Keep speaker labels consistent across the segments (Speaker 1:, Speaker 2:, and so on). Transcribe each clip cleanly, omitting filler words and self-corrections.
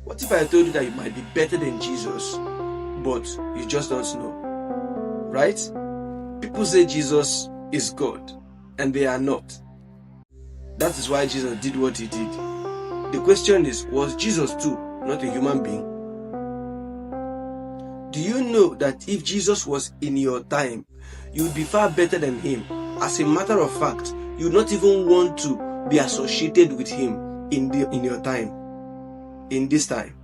Speaker 1: What if I told you that you might be better than Jesus, but you just don't know? Right? People say Jesus is God, and they are not. That is why Jesus did what he did. The question is, was Jesus too not a human being? Do you know that if Jesus was in your time, you would be far better than him? As a matter of fact, you would not even want to be associated with him in your time, in this time.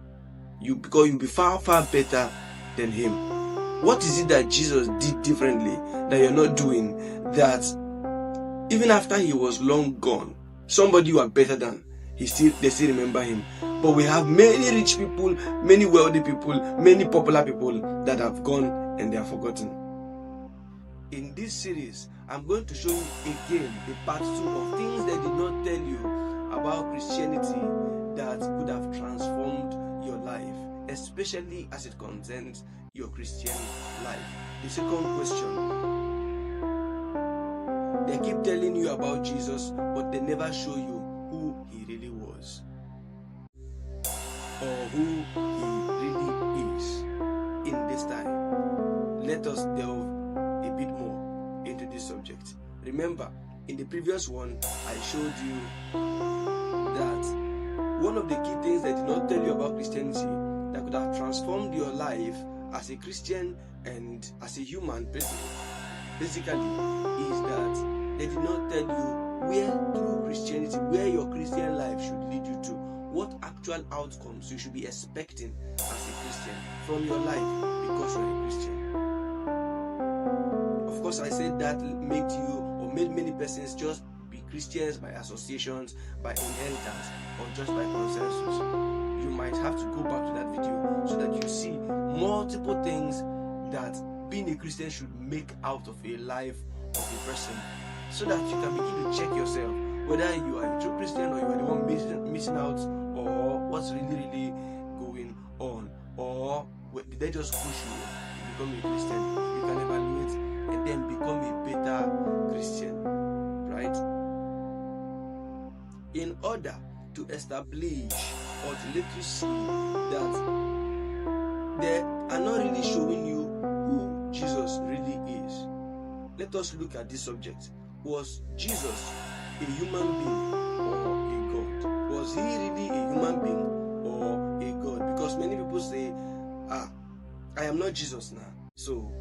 Speaker 1: Because you'll be far better than him. What is it that Jesus did differently that you're not doing, that even after he was long gone, somebody you are better than, they still remember him? But we have many rich people, many wealthy people, many popular people that have gone and they are forgotten. In this series, I'm going to show you again the part 2 of things they did not tell you about Christianity that could have transformed your life, especially as it concerns your Christian life. The second question: they keep telling you about Jesus, but they never show you who he really was, or who he really is in this time. Let us delve a bit more into this subject. Remember, in the previous one, I showed you that one of the key things they did not tell you about Christianity that could have transformed your life as a Christian and as a human basically is that they did not tell you where through Christianity, where your Christian life should lead you to, what actual outcomes you should be expecting as a Christian from your life because you're a Christian. Of course, I said that made many persons just be Christians by associations, by inheritance, or just by consensus. You might have to go back to that video so that you see multiple things that being a Christian should make out of a life of a person, so that you can begin to check yourself whether you are a true Christian or you are the one missing out, or what's really going on, or did they just push you to become a Christian. You can evaluate and then become a better Christian, right? In order to establish or to let you see that they are not really showing you who Jesus really is, let us look at this subject. Was Jesus a human being or a God? Was he really a human being or a God? Because many people say, I am not Jesus now, so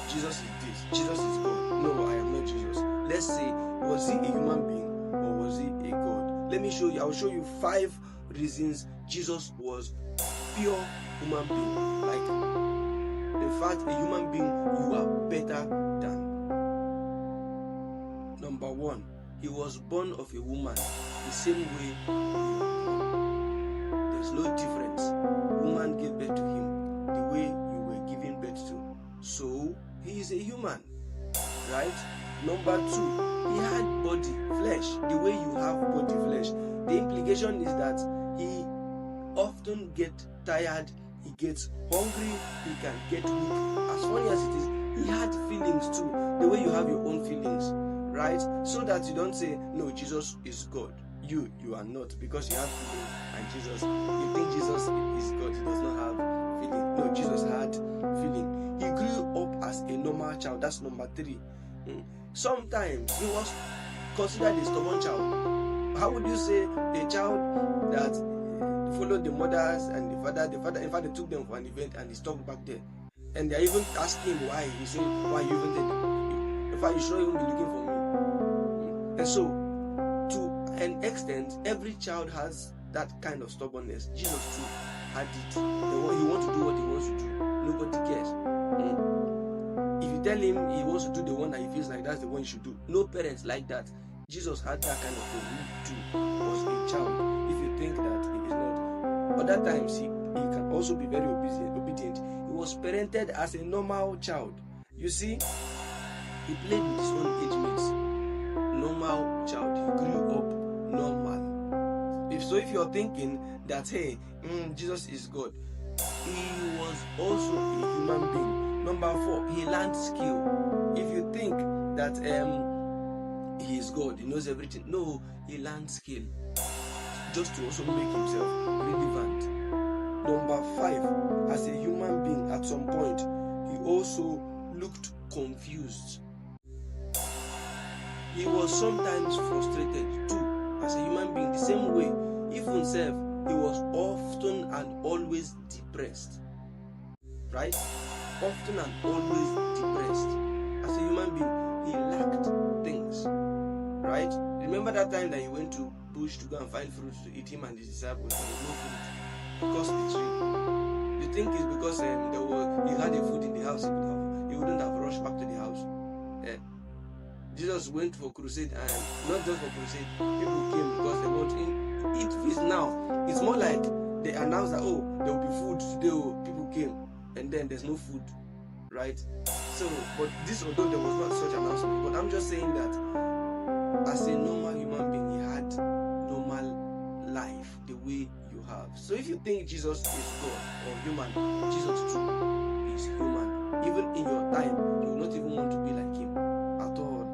Speaker 1: Jesus is this, Jesus is God. No, I am not Jesus. Let's say, was he a human being or was he a God? Let me show you. I will show you 5 reasons Jesus was pure human being. Like, in fact, a human being you are better than. Number 1, he was born of a woman the same way you were born. There's no difference. Woman gave birth to him the way you were given birth to. So, he is a human, right? Number 2, he had body, flesh, the way you have body, flesh. The implication is that he often gets tired, he gets hungry, he can get weak. As funny as it is, he had feelings too, the way you have your own feelings, right? So that you don't say, no, Jesus is God. You are not, because you have feelings, and Jesus, you think Jesus is God, he does not have feeling. No, Jesus had feeling. He grew up as a normal child. That's number 3. Sometimes he was considered a stubborn child. How would you say a child that followed the mothers and the father, in fact, they took them for an event and he stopped back there, and they even asked him why? He said, why you even did? In fact, you should not even be looking for me. And so, to an extent, every child has that kind of stubbornness. Jesus too had it. He wants to do what he wants to do. Nobody cares. If you tell him he wants to do the one that he feels like that's the one he should do, no parents like that. Jesus had that kind of thing. He too was a child. If you think that he is not, other times he can also be very obedient. He was parented as a normal child. You see, he played with his own age mates. Normal child. He grew up normal. If you're thinking that, hey, Jesus is God, he was also a human being. Number 4, he learned skill. If you think that he is God, he knows everything. No, he learned skill just to also make himself relevant. Number 5, as a human being, at some point, he also looked confused. He was sometimes frustrated too, as a human being, the same way. If himself, he was often and always depressed. Right? Often and always depressed. As a human being, he lacked things. Right? Remember that time that he went to bush to go and find fruit to eat, him and his disciples, and there was no fruit. He cursed the tree. You think it's because he had a food in the house, he wouldn't have rushed back to the house. Jesus went for crusade, and not just for crusade, people came because they want to eat feast. Now it's more like they announced that, oh, there will be food today. Oh, people came, and then there's no food, right? So, but this, although there was not such announcement, but I'm just saying that as a normal human being, he had normal life the way you have. So if you think Jesus is God or human, Jesus too is human. Even in your time, you will not even want to be like him at all.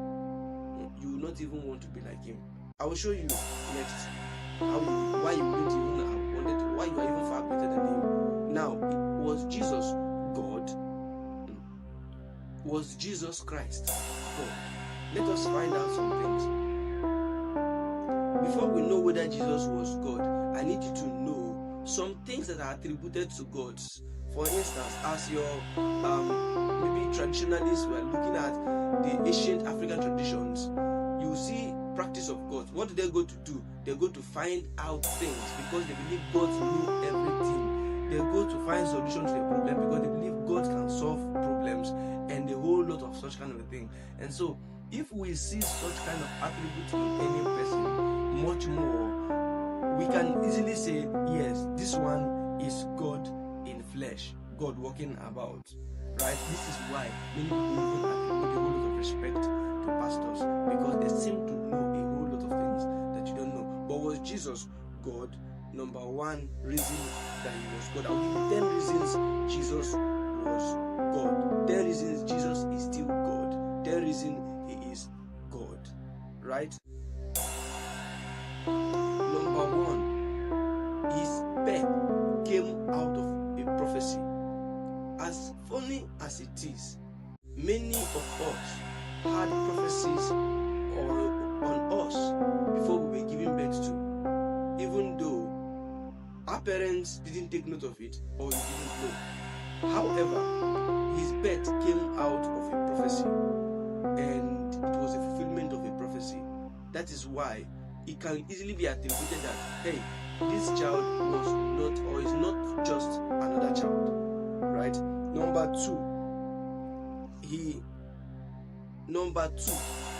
Speaker 1: You will not even want to be like him. I will show you next why you wouldn't even have wanted to, why you are even far better than him. Now, was Jesus God? Was Jesus Christ God? Let us find out some things. Before we know whether Jesus was God, I need you to know some things that are attributed to God. For instance, as your maybe traditionalists were looking at the ancient African traditions, you see practice of God. What do they go to do? They go to find out things because they believe God knows everything. They go to find solutions to a problem because they believe God can solve problems and a whole lot of such kind of a thing. And so, if we see such kind of attribute in any person, much more, we can easily say, yes, this one is God in flesh, God walking about. Right? This is why many people even attribute a whole lot of respect to pastors, because they seem to know a whole lot of things that you don't know. But was Jesus God? Number 1 reason that he was God. I'll give you 10 reasons Jesus was God. 10 reasons Jesus is still God. 10 reasons he is God. Right? Number 1, his birth came out of a prophecy. As funny as it is, many of us had prophecies on us before we were given birth to, even though our parents didn't take note of it or you didn't know. However, his birth came out of a prophecy, and it was a fulfillment of a prophecy. That is why it can easily be attributed that, hey, this child was not or is not just another child. Right? Number 2,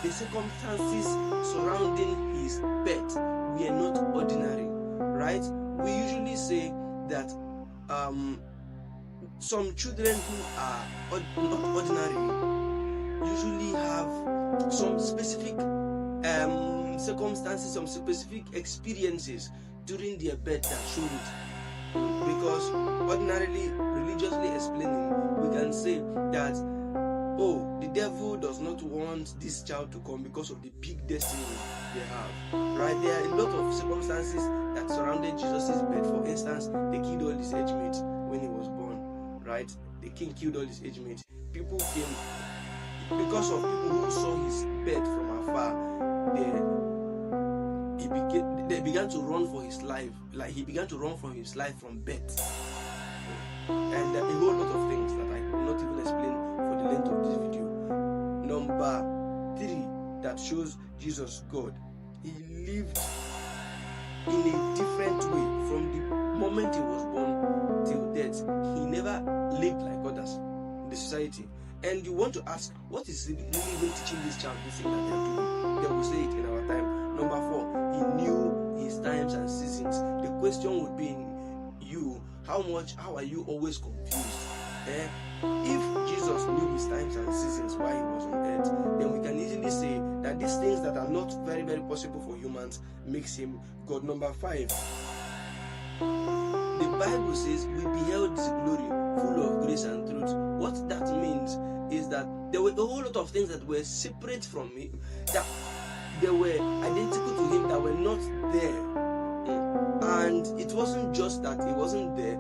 Speaker 1: the circumstances surrounding his birth were not ordinary. Right? We usually say that some children who are not ordinary usually have some specific circumstances, some specific experiences during their birth that show it. Because ordinarily, religiously explaining, we can say that, oh, the devil does not want this child to come because of the big destiny they have. Right? There are a lot of circumstances that surrounded Jesus' birth. For instance, they killed all his age mates when he was born. Right? The king killed all his age mates. People came because of people who saw his birth from afar. They began to run for his life. Like he began to run for his life from birth. And a whole lot of things that I could not even explain for the length of this video. Number 3 that shows Jesus God. He lived in a different way from the moment he was born till death. He never lived like others in the society. And you want to ask, what is really even teaching this child this thing that they are doing? They will say it in our time. Number 4, he knew his times and seasons. The question would be in you, how are you always confused? If Jesus knew his times and seasons while he was on earth, then we can easily say that these things that are not very, very possible for humans makes him God. Number 5, the Bible says we beheld his glory, full of grace and truth. What that means is that there were a whole lot of things that were separate from him, that they were identical to him, that were not there. And it wasn't just that it wasn't there,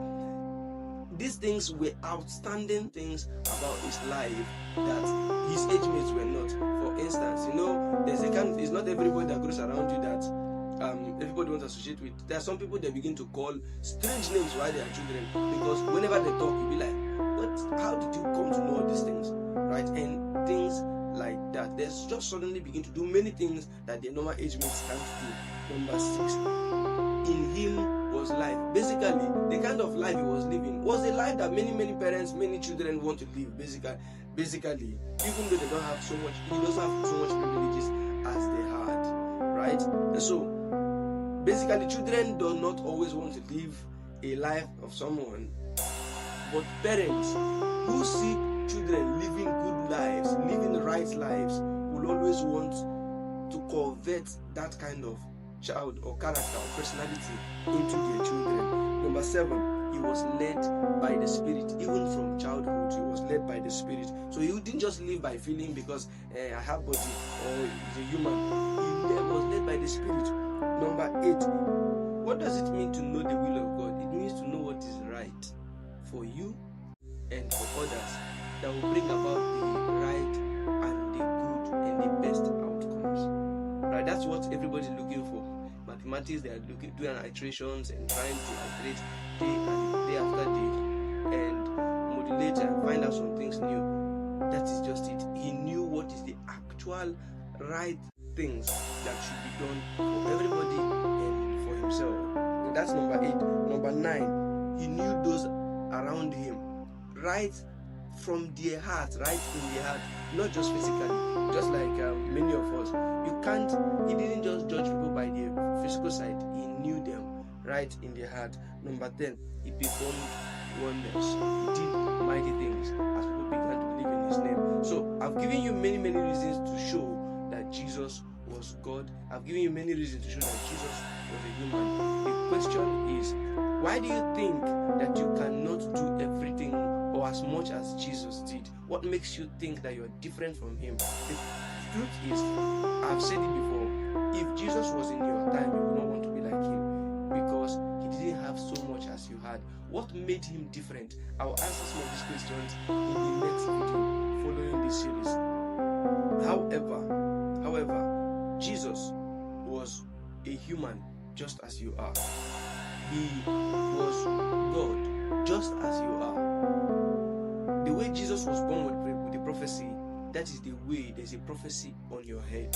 Speaker 1: these things were outstanding things about his life that his age mates were not. For instance, there's a kind of, it's not everybody that goes around you that everybody wants to associate with. There are some people that begin to call strange names while they are children, because whenever they talk, you'll be like, what? How did you come to know all these things? Right? And things like that. They just suddenly begin to do many things that their normal age mates can't do. Number 6, in him was life. Basically, the kind of life he was living was a life that many parents, many children want to live. Basically, even though they don't have so much, he doesn't have so much privileges as they had, right? And so, basically, children do not always want to live a life of someone, but parents who see children living good lives, living right lives, will always want to covet that kind of child or character or personality into their children. Number 7, he was led by the Spirit. Even from childhood, he was led by the Spirit. So he didn't just live by feeling because I have body or he's a human. He was led by the Spirit. Number 8, what does it mean to know the will of God? It means to know what is right for you and for others, that will bring about the right and the good and the best outcomes. Right? That's what everybody's looking for. Mathematics, they are doing iterations and trying to iterate day after day and modulate and find out some things new. That is just it. He knew what is the actual right things that should be done for everybody and for himself. And that's number 8. Number 9, he knew those around him, right from their heart, right in their heart, not just physically. Just like many of us, he didn't just judge people by their physical side. He knew them right in their heart. Number 10, he performed wonders. He did mighty things as people began to believe in his name. So I've given you many reasons to show that Jesus was God. I've given you many reasons to show that Jesus was a human. The question is, why do you think that you cannot do everything or as much as Jesus did? What makes you think that you're different from him? The truth is, I've said it before, if Jesus was in your time, you would not want to be like him, because he didn't have so much as you had. What made him different? I'll answer some of these questions in the next video following this series. However, Jesus was a human just as you are. He was God just as you are. The way Jesus was born with the prophecy, that is the way there's a prophecy on your head.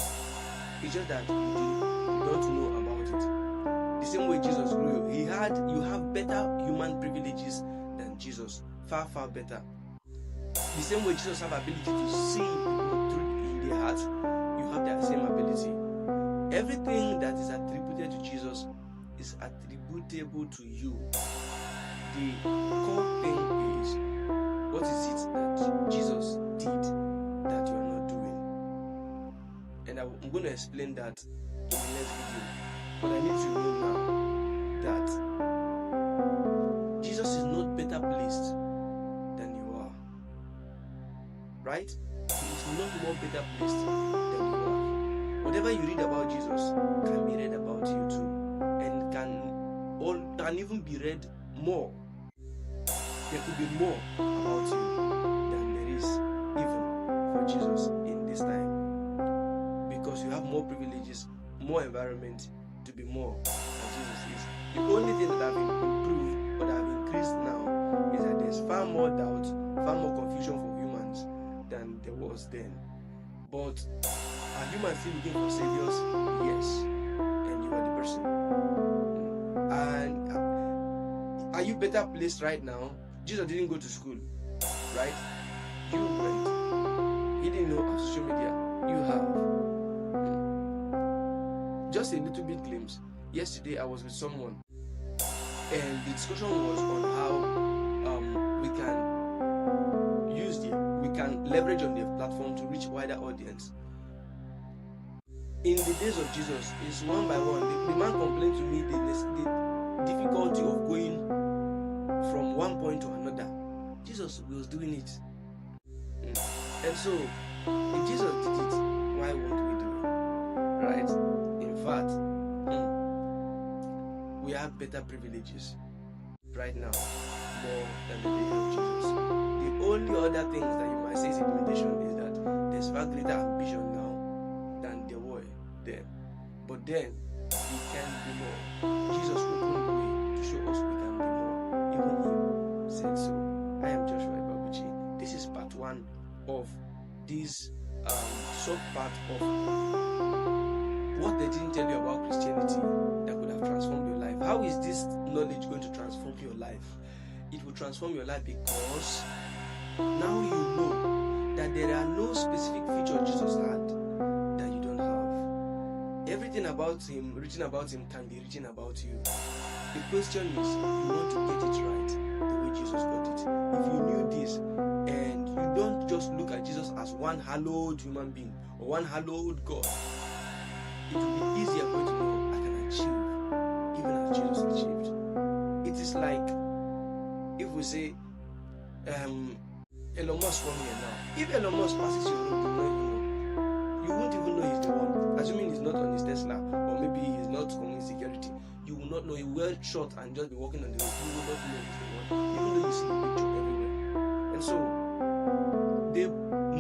Speaker 1: It's just that you don't know about it. The same way Jesus grew, you have better human privileges than Jesus. Far better. The same way Jesus have ability to see people through in their hearts, you have that same ability. Everything that is attributed to Jesus is attributable to you. The core thing is, what is it that Jesus did that you are not doing? And I'm going to explain that in the next video. But I need to know now that Jesus is not better placed than you are. Right? He is not more better placed than you are. Whatever you read about Jesus can be read about you too. And can even be read more. There could be more about you than there is even for Jesus in this time, because you have more privileges, more environment to be more than Jesus is. The only thing that have improved or that have increased now is that there's far more doubt, far more confusion for humans than there was then. But are humans still looking for saviors? Yes. And you are the person. And are you better placed right now? Jesus didn't go to school, right? You went. He didn't know about social media. You have. Just a little bit glimpse. Yesterday I was with someone, and the discussion was on how we can leverage on the platform to reach wider audience. In the days of Jesus, it's one by one. The man complained to me the difficulty of going from one point to another. Jesus was doing it. And so, if Jesus did it, why won't we do it? Right? In fact, we have better privileges right now more than the day of Jesus. The only other things that you might say is a limitation is that there's far greater ambition now than there were then. But then we can be more. Jesus opened the way to show us we can be more. Even Him said so. I am Joshua Ibabuchi. This is part 1 of this sub-part of what they didn't tell you about Christianity that could have transformed your life. How is this knowledge going to transform your life? It will transform your life because now you know that there are no specific features Jesus had that you don't have. Everything about Him, written about Him, can be written about you. The question is, you want to get it right the way Jesus got it. If you knew this and you don't just look at Jesus as one hallowed human being or one hallowed God, it will be easier for you to know I can achieve even as Jesus achieved. It is like if we say Elon Musk come here now. If Elon Musk passes your road, you won't even know he's the one. Assuming he's not on his Tesla or maybe he's not coming security, you will not know. He will short and just be walking on the road. You will not know he's the one, even though you see the picture everywhere. And so the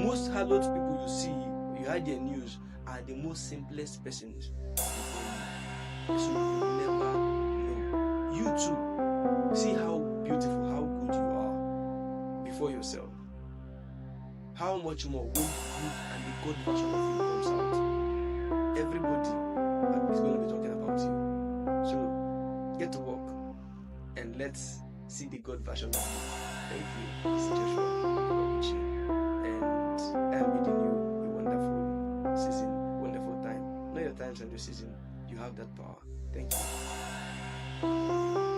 Speaker 1: most hallowed people you see, you heard their news, are the most simplest persons. So you will never know. You too, see how beautiful, how good you are before yourself. How much more when good and the God version of you comes out? Everybody is going to be talking about you. So get to work and let's see the God version of you. Thank you. This is Joshua Ibabuchi, and I am bidding you a wonderful season, wonderful time. Know your times and your season. You have that power. Thank you.